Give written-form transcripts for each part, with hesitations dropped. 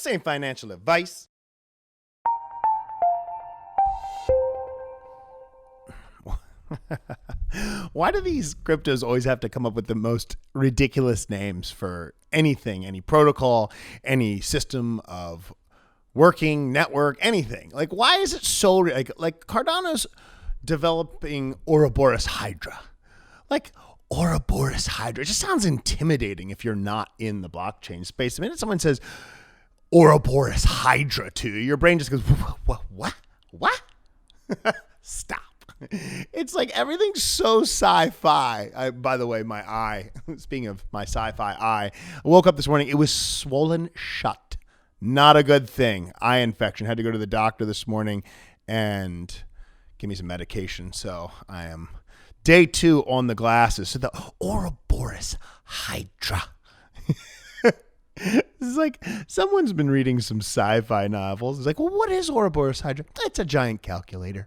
This ain't financial advice. Why do these cryptos always have to come up with the most ridiculous names for anything, any protocol, any system of working network, anything? Like, why is it so like Cardano's developing Ouroboros Hydra? Like, Ouroboros Hydra, it just sounds intimidating if you're not in the blockchain space. The minute someone says Ouroboros Hydra to you, your brain just goes, what? Stop. It's like everything's so sci-fi. By the way, my eye, speaking of my sci-fi eye, I woke up this morning, it was swollen shut. Not a good thing. Eye infection. Had to go to the doctor this morning and give me some medication. So I am day 2 on the glasses. So the Ouroboros Hydra. It's like someone's been reading some sci-fi novels. It's like, well, what is Ouroboros Hydra? It's a giant calculator.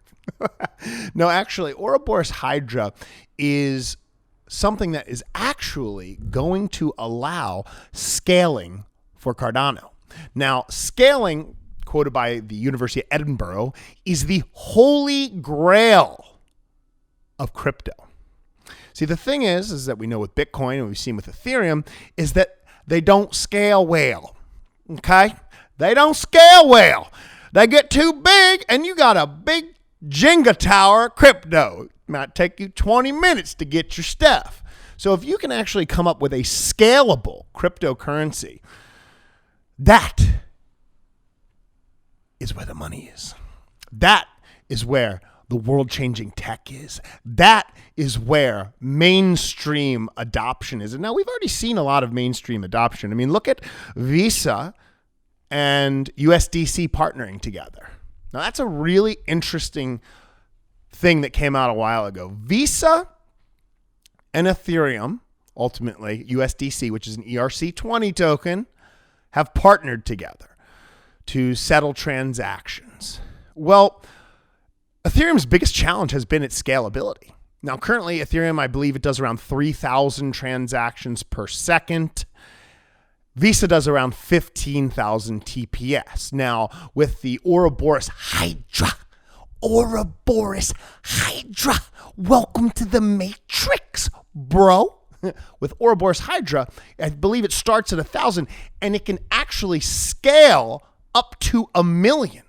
No, actually, Ouroboros Hydra is something that is actually going to allow scaling for Cardano. Now, scaling, quoted by the University of Edinburgh, is the holy grail of crypto. See, the thing is that we know with Bitcoin and we've seen with Ethereum is that they don't scale well, okay? They don't scale well. They get too big and you got a big Jenga tower crypto. It might take you 20 minutes to get your stuff. So if you can actually come up with a scalable cryptocurrency, that is where the money is. That is where the world-changing tech is. That is where mainstream adoption is. And now we've already seen a lot of mainstream adoption. I mean, look at Visa and USDC partnering together. Now, that's a really interesting thing that came out a while ago. Visa and Ethereum, ultimately USDC, which is an ERC20 token, have partnered together to settle transactions. Well, Ethereum's biggest challenge has been its scalability. Now, currently, Ethereum, I believe it does around 3,000 transactions per second. Visa does around 15,000 TPS. Now, with the Ouroboros Hydra, welcome to the Matrix, bro. With Ouroboros Hydra, I believe it starts at 1,000, and it can actually scale up to 1 million.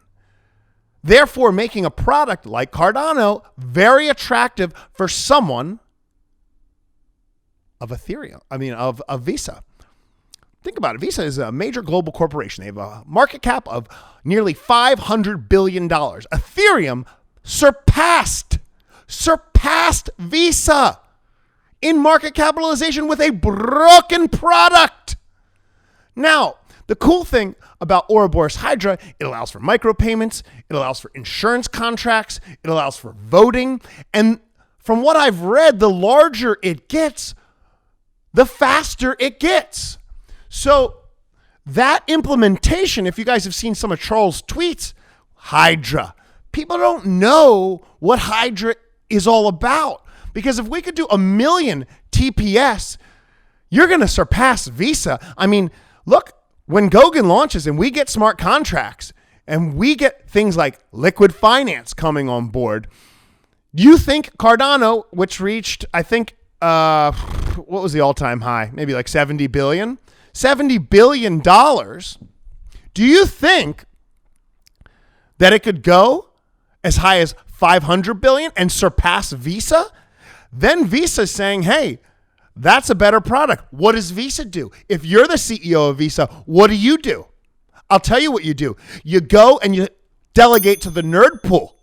Therefore, making a product like Cardano very attractive for someone of Ethereum. Of Visa. Think about it. Visa is a major global corporation. They have a market cap of nearly $500 billion. Ethereum surpassed Visa in market capitalization with a broken product. Now, the cool thing about Ouroboros Hydra, it allows for micropayments, it allows for insurance contracts, it allows for voting, and from what I've read, the larger it gets, the faster it gets. So that implementation, if you guys have seen some of Charles' tweets, Hydra, people don't know what Hydra is all about. Because if we could do 1 million TPS, you're going to surpass Visa. I mean, look, when Goguen launches and we get smart contracts and we get things like liquid finance coming on board, you think Cardano, which reached, I think, what was the all-time high? Maybe like 70 billion? $70 billion. Do you think that it could go as high as 500 billion and surpass Visa? Then Visa's saying, hey, that's a better product. What does Visa do? If you're the CEO of Visa, what do? I'll tell you what you do. You go and you delegate to the nerd pool.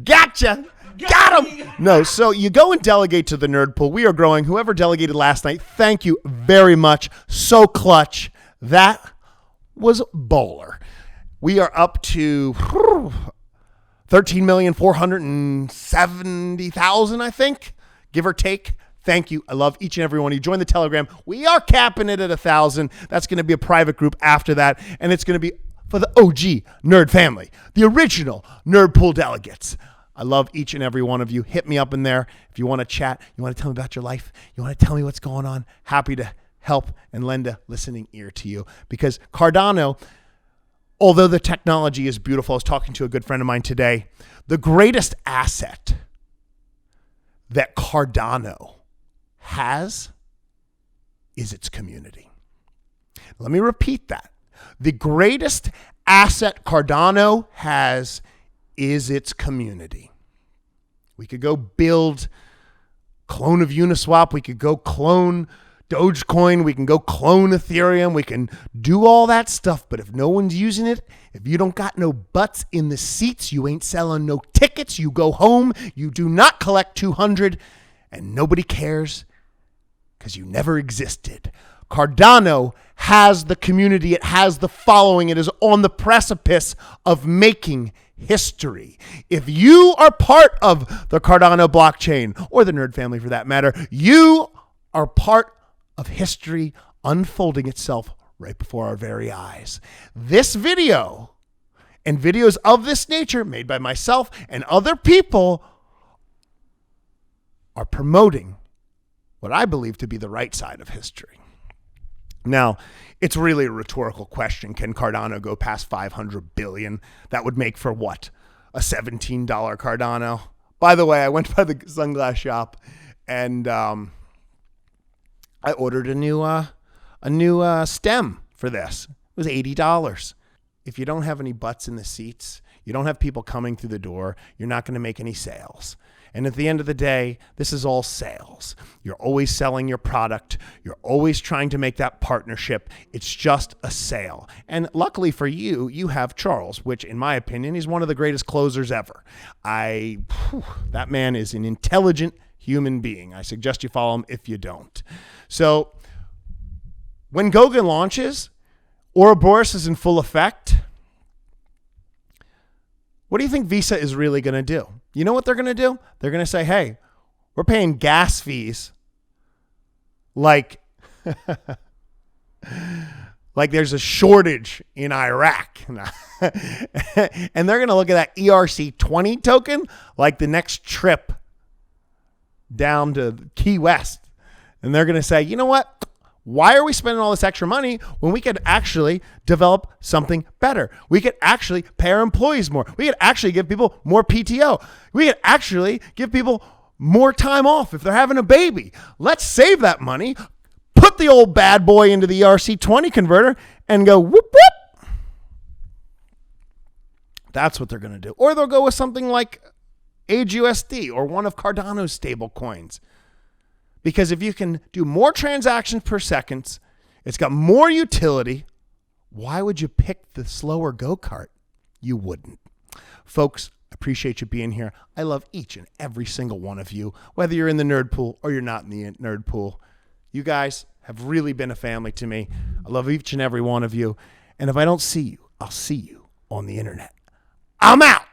Gotcha. Got him. No, so you go and delegate to the nerd pool. We are growing. Whoever delegated last night, thank you very much. So clutch. That was bowler. We are up to 13,470,000, I think, give or take. Thank you. I love each and every one of you. Join the Telegram. We are capping it at 1,000. That's going to be a private group after that, and it's going to be for the OG nerd family, the original nerd pool delegates. I love each and every one of you. Hit me up in there if you want to chat. You want to tell me about your life. You want to tell me what's going on. Happy to help and lend a listening ear to you, because Cardano, although the technology is beautiful, I was talking to a good friend of mine today, the greatest asset that Cardano has is its community. Let me repeat that. The greatest asset Cardano has is its community. We could go build clone of Uniswap. We could go clone Dogecoin. We can go clone Ethereum. We can do all that stuff. But if no one's using it, if you don't got no butts in the seats, you ain't selling no tickets, you go home, you do not collect 200, and nobody cares because you never existed. Cardano has the community. It has the following. It is on the precipice of making history. If you are part of the Cardano blockchain, or the nerd family for that matter, you are part of history unfolding itself right before our very eyes. This video and videos of this nature made by myself and other people are promoting what I believe to be the right side of history. Now, it's really a rhetorical question. Can Cardano go past 500 billion? That would make for what? A $17 Cardano. By the way, I went by the sunglass shop and I ordered a new stem for this. It was $80. If you don't have any butts in the seats, you don't have people coming through the door, you're not going to make any sales. And at the end of the day, this is all sales. You're always selling your product. You're always trying to make that partnership. It's just a sale. And luckily for you, you have Charles, which in my opinion, he's one of the greatest closers ever. That man is an intelligent human being. I suggest you follow him if you don't. So when Goga launches, Ouroboros is in full effect. What do you think Visa is really going to do? You know what they're going to do? They're going to say, hey, we're paying gas fees like there's a shortage in Iraq. And they're going to look at that ERC20 token like the next trip down to Key West. And they're going to say, you know what? Why are we spending all this extra money when we could actually develop something better? We could actually pay our employees more. We could actually give people more PTO. We could actually give people more time off if they're having a baby. Let's save that money, put the old bad boy into the ERC20 converter and go whoop, whoop. That's what they're going to do. Or they'll go with something like AGUSD or one of Cardano's stable coins. Because if you can do more transactions per second, it's got more utility. Why would you pick the slower go-kart? You wouldn't. Folks, I appreciate you being here. I love each and every single one of you, whether you're in the nerd pool or you're not in the nerd pool. You guys have really been a family to me. I love each and every one of you. And if I don't see you, I'll see you on the internet. I'm out.